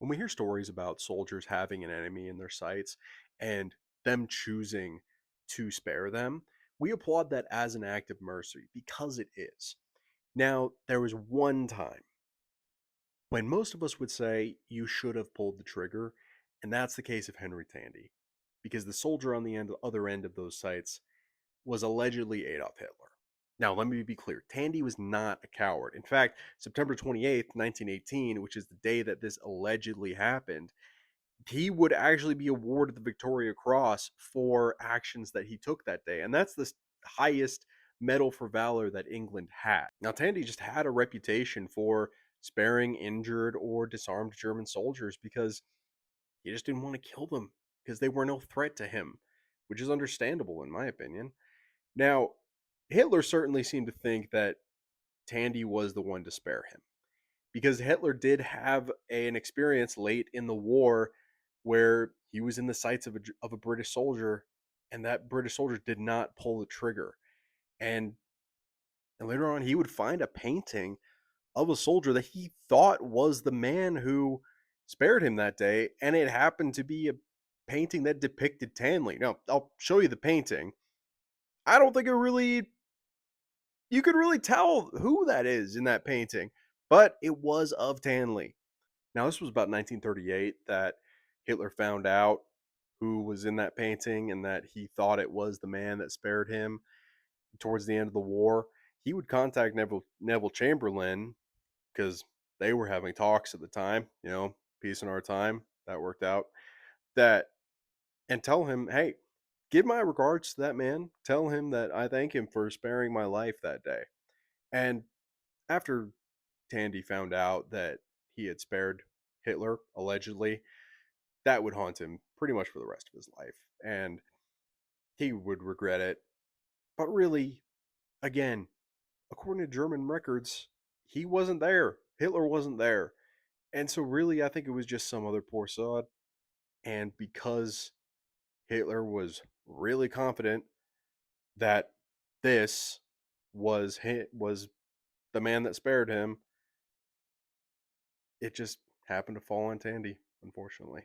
When we hear stories about soldiers having an enemy in their sights and them choosing to spare them, we applaud that as an act of mercy because it is. Now, there was one time when most of us would say you should have pulled the trigger, and that's the case of Henry Tandy, because the soldier on the other end of those sights was allegedly Adolf Hitler. Now, let me be clear. Tandy was not a coward. In fact, September 28th, 1918, which is the day that this allegedly happened, he would actually be awarded the Victoria Cross for actions that he took that day. And that's the highest medal for valor that England had. Now, Tandy just had a reputation for sparing injured or disarmed German soldiers because he just didn't want to kill them because they were no threat to him, which is understandable in my opinion. Now, Hitler certainly seemed to think that Tandy was the one to spare him because Hitler did have an experience late in the war where he was in the sights of a British soldier, and that British soldier did not pull the trigger. And, and later on, he would find a painting of a soldier that he thought was the man who spared him that day, and it happened to be a painting that depicted Tanley. Now, I'll show you the painting. I don't think it really you could really tell who that is in that painting, but it was of Tanley. Now, this was about 1938 that Hitler found out who was in that painting and that he thought it was the man that spared him towards the end of the war. He would contact Neville Chamberlain because they were having talks at the time, peace in our time. That worked out. That and tell him, hey, give my regards to that man. Tell him that I thank him for sparing my life that day. And after Tandy found out that he had spared Hitler, allegedly, that would haunt him pretty much for the rest of his life. And he would regret it. But really, again, according to German records, he wasn't there. Hitler wasn't there. And so, really, I think it was just some other poor sod. And because Hitler was really confident that this was the man that spared him, it just happened to fall on Tandy, unfortunately.